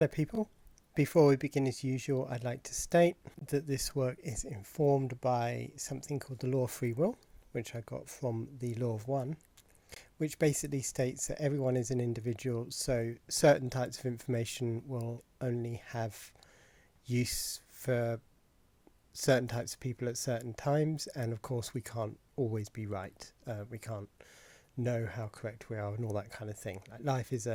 Hello people, before we begin as usual I'd like to state that this work is informed by something called the law of free will, which I got from the law of one, which basically states that everyone is an individual, so certain types of information will only have use for certain types of people at certain times, and of course we can't always be right. We can't know how correct we are and all that kind of thing. Like, life is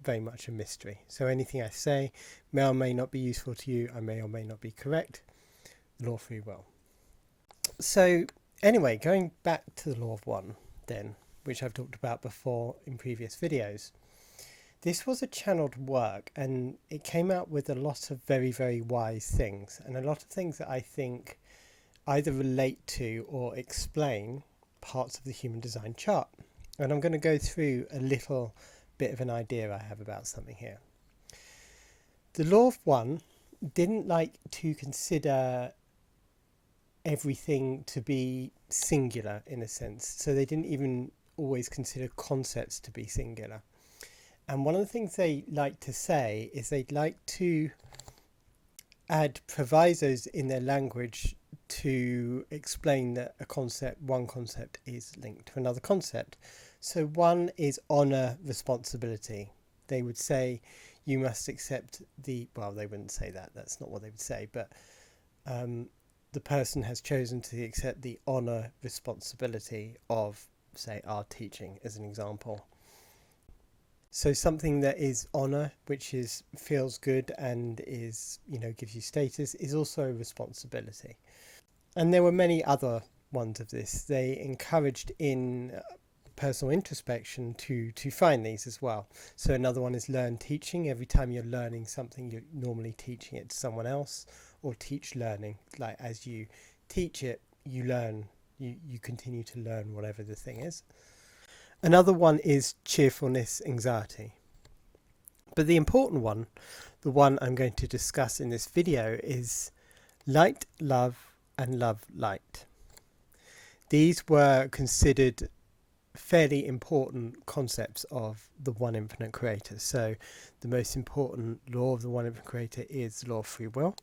very much a mystery, so anything I say may or may not be useful to you. I may or may not be correct. The law of free will. So anyway, going back to the law of one then, which I've talked about before in previous videos, this was a channeled work and it came out with a lot of very, very wise things, and a lot of things that I think either relate to or explain parts of the human design chart. And I'm going to go through a little bit of an idea I have about something here. The law of one didn't like to consider everything to be singular in a sense, so they didn't even always consider concepts to be singular. And one of the things they like to say is they'd like to add provisos in their language to explain that one concept is linked to another concept. So one is honor responsibility. They would say you must accept they wouldn't say that, that's not what they would say, but the person has chosen to accept the honor responsibility of, say, our teaching as an example. So something that is honor, which feels good and gives you status, is also a responsibility. And there were many other ones of this. They encouraged in personal introspection to find these as well. So another one is learn teaching. Every time you're learning something, you're normally teaching it to someone else, or teach learning. Like as you teach it, you learn, you continue to learn whatever the thing is. Another one is cheerfulness, anxiety. But the important one, the one I'm going to discuss in this video, is light, love, and love, light. These were considered fairly important concepts of the one infinite creator. So the most important law of the one infinite creator is the law of free will.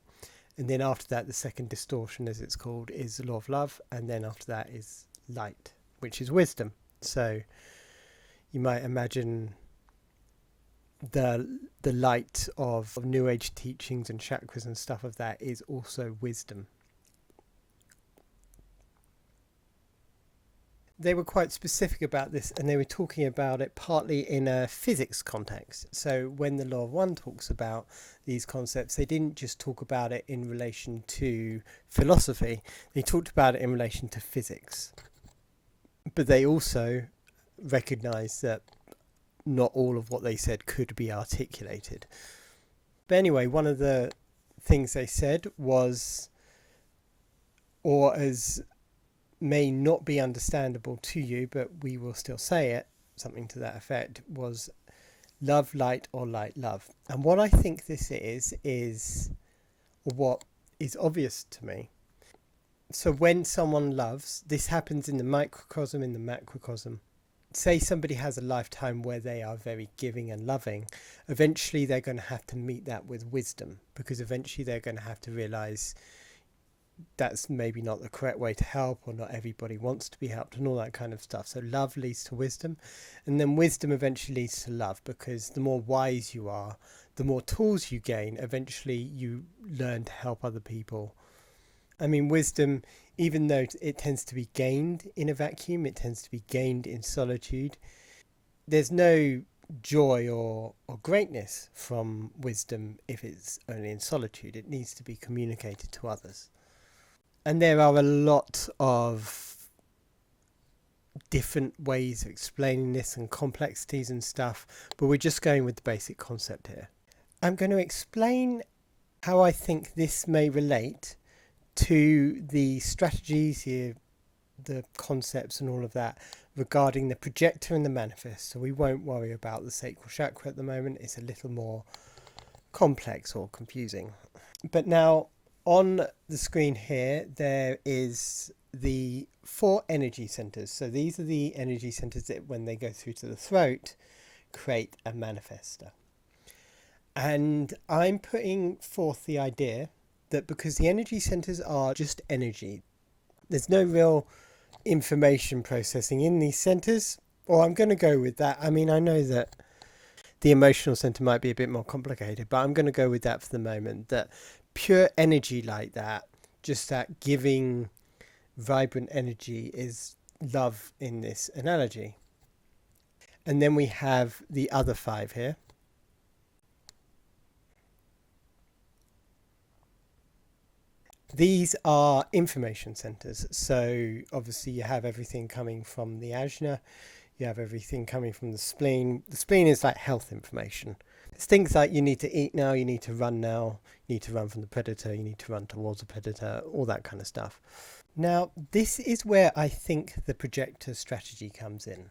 And then after that, the second distortion, as it's called, is the law of love. And then after that is light, which is wisdom. So you might imagine the light of New Age teachings and chakras and stuff of that is also wisdom. They were quite specific about this, and they were talking about it partly in a physics context. So when the law of one talks about these concepts, they didn't just talk about it in relation to philosophy, they talked about it in relation to physics. But they also recognized that not all of what they said could be articulated. But anyway, one of the things they said was, or as may not be understandable to you, but we will still say it, something to that effect, was love, light, or light, love. And what I think this is what is obvious to me. So when someone loves, this happens in the microcosm, in the macrocosm. Say somebody has a lifetime where they are very giving and loving, eventually they're going to have to meet that with wisdom, because eventually they're going to have to realize that's maybe not the correct way to help, or not everybody wants to be helped, and all that kind of stuff. So love leads to wisdom, and then wisdom eventually leads to love, because the more wise you are, the more tools you gain, eventually you learn to help other people. I mean, wisdom, even though it tends to be gained in a vacuum, it tends to be gained in solitude, there's no joy or greatness from wisdom if it's only in solitude. It needs to be communicated to others. And there are a lot of different ways of explaining this and complexities and stuff, but we're just going with the basic concept here. I'm going to explain how I think this may relate to the strategies here, the concepts and all of that regarding the projector and the manifest. So we won't worry about the sacral chakra at the moment. It's a little more complex or confusing. But now on the screen here, there is the 4 energy centers. So these are the energy centers that when they go through to the throat, create a manifester. And I'm putting forth the idea that because the energy centers are just energy, there's no real information processing in these centers. Or I'm going to go with that. I mean, I know that the emotional center might be a bit more complicated, but I'm going to go with that for the moment. That pure energy like that, just that giving, vibrant energy is love in this analogy. And then we have the other five here. These are information centers. So obviously you have everything coming from the ajna, you have everything coming from the spleen. The spleen is like health information. It's things like you need to eat now, you need to run now, you need to run from the predator, you need to run towards the predator, all that kind of stuff. Now, this is where I think the projector strategy comes in.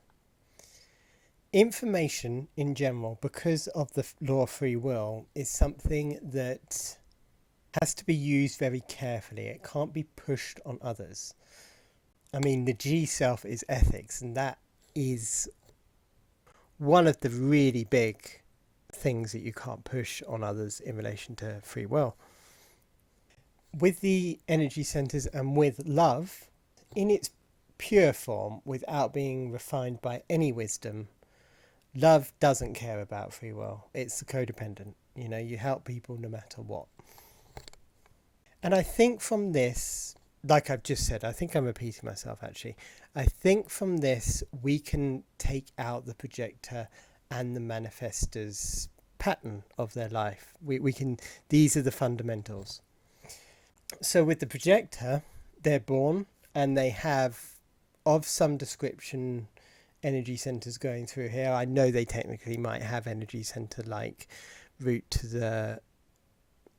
Information in general, because of the law of free will, is something that has to be used very carefully. It can't be pushed on others. I mean, the G self is ethics, and that is one of the really big things that you can't push on others in relation to free will. With the energy centers and with love, in its pure form, without being refined by any wisdom, love doesn't care about free will. It's codependent. You know, you help people no matter what. And I think from this, like I've just said, I think I'm repeating myself actually. I think from this, we can take out the projector and the manifestor's pattern of their life. We can, these are the fundamentals. So with the projector, they're born and they have, of some description, energy centers going through here. I know they technically might have energy center like root to the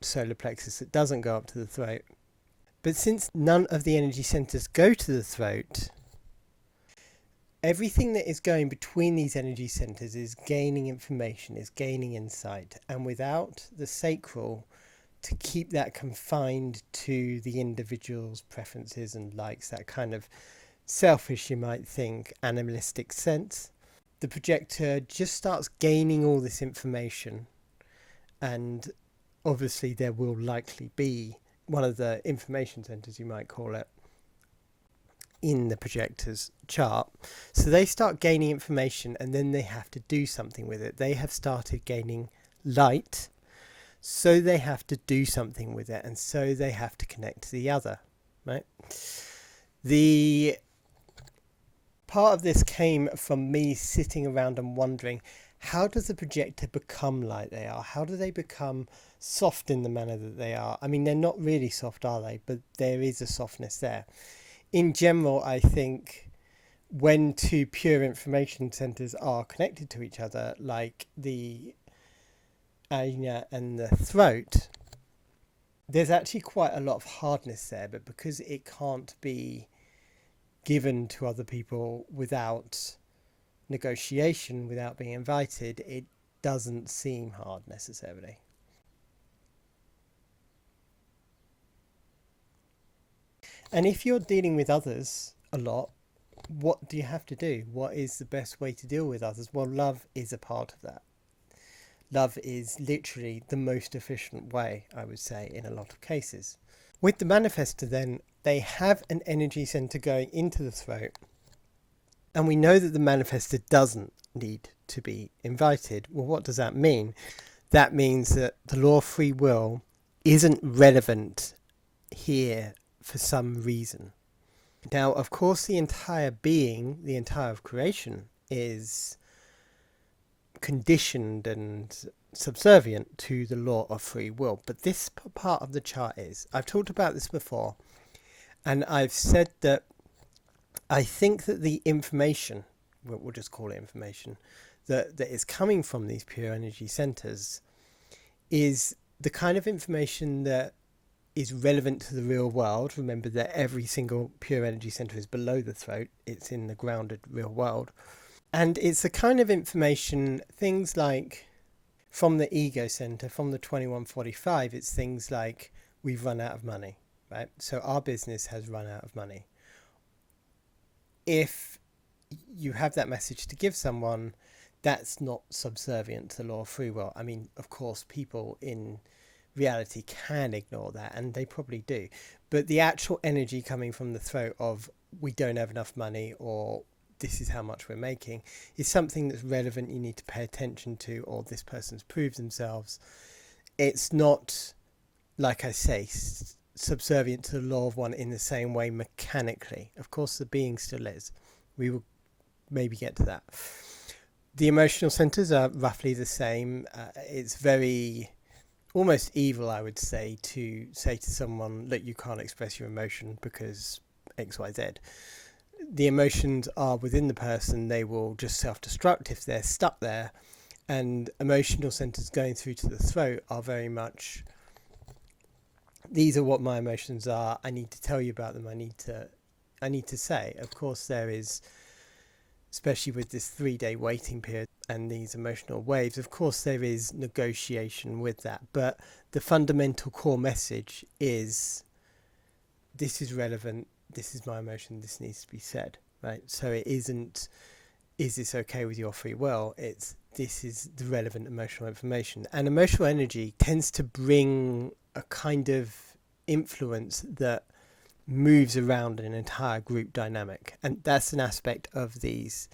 solar plexus that doesn't go up to the throat. But since none of the energy centers go to the throat, everything that is going between these energy centers is gaining information, is gaining insight. And without the sacral to keep that confined to the individual's preferences and likes, that kind of selfish, you might think, animalistic sense, the projector just starts gaining all this information. And obviously there will likely be one of the information centers, you might call it, in the projector's chart. So they start gaining information and then they have to do something with it. They have started gaining light, so they have to do something with it, and so they have to connect to the other, right? The part of this came from me sitting around and wondering, how does the projector become like they are? How do they become soft in the manner that they are? I mean, they're not really soft, are they? But there is a softness there. In general, I think when two pure information centers are connected to each other, like the ajna and the throat, there's actually quite a lot of hardness there. But because it can't be given to other people without negotiation, without being invited, it doesn't seem hard necessarily. And if you're dealing with others a lot, what do you have to do? What is the best way to deal with others? Well, love is a part of that. Love is literally the most efficient way, I would say, in a lot of cases. With the manifestor then, they have an energy center going into the throat, and we know that the manifestor doesn't need to be invited. Well, what does that mean? That means that the law of free will isn't relevant here for some reason. Now, of course, the entire being, the entire of creation, is conditioned and subservient to the law of free will. But this part of the chart is, I've talked about this before, and I've said that I think that the information, we'll just call it information, that is coming from these pure energy centers is the kind of information that is relevant to the real world. Remember that every single pure energy center is below the throat. It's in the grounded real world. And it's the kind of information, things like from the ego center, from the 2145, it's things like we've run out of money, right? So our business has run out of money. If you have that message to give someone, that's not subservient to the law of free will. I mean, of course, people in reality can ignore that, and they probably do. But the actual energy coming from the throat of we don't have enough money, or this is how much we're making, is something that's relevant, you need to pay attention to, or this person's proved themselves. It's not, like I say, subservient to the law of one in the same way mechanically. Of course, the being still is. We will maybe get to that. The emotional centers are roughly the same. It's very almost evil, I would say, to say to someone, look, you can't express your emotion because XYZ. The emotions are within the person. They will just self-destruct if they're stuck there. And emotional centers going through to the throat are very much, these are what my emotions are. I need to tell you about them. I need to say. Of course, there is, especially with this 3-day waiting period and these emotional waves, of course there is negotiation with that. But the fundamental core message is, this is relevant, this is my emotion, this needs to be said, right? So it isn't, is this okay with your free will? It's, this is the relevant emotional information. And emotional energy tends to bring a kind of influence that moves around an entire group dynamic. And that's an aspect of these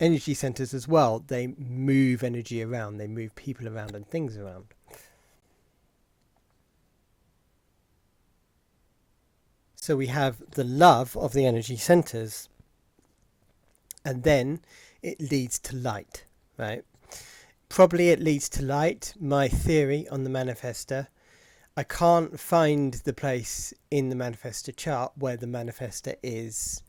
energy centers as well. They move energy around, they move people around and things around. So we have the love of the energy centers, and then it leads to light, right? Probably it leads to light. My theory on the manifestor, I can't find the place in the manifestor chart where the manifestor is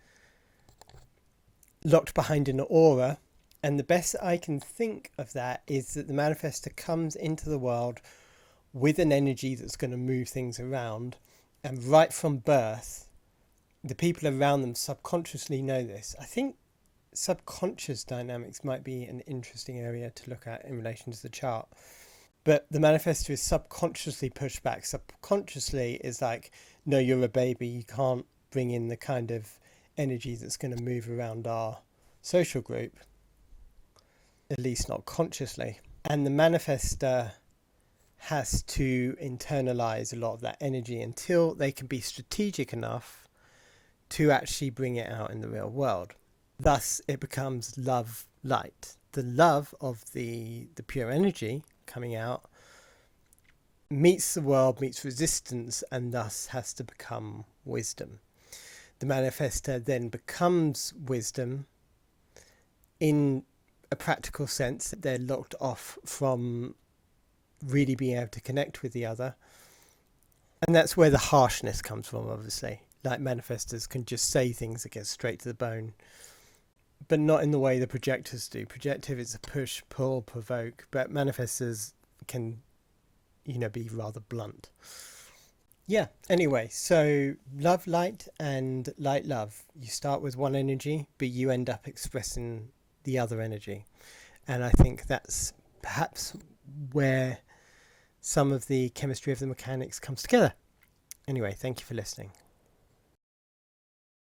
locked behind an aura. And the best I can think of that is that the manifestor comes into the world with an energy that's going to move things around. And right from birth, the people around them subconsciously know this. I think subconscious dynamics might be an interesting area to look at in relation to the chart. But the manifestor is subconsciously pushed back. Subconsciously is like, no, you're a baby. You can't bring in the kind of energy that's going to move around our social group, at least not consciously. And the manifestor has to internalize a lot of that energy until they can be strategic enough to actually bring it out in the real world. Thus, it becomes love light. The love of the pure energy coming out meets the world, meets resistance, and thus has to become wisdom. The manifestor then becomes wisdom in a practical sense. They're locked off from really being able to connect with the other. And that's where the harshness comes from, obviously. Like manifestors can just say things that get straight to the bone, but not in the way the projectors do. Projective is a push, pull, provoke, but manifestors can, be rather blunt. Yeah, anyway, so love, light, and light, love. You start with one energy, but you end up expressing the other energy. And I think that's perhaps where some of the chemistry of the mechanics comes together. Anyway, thank you for listening.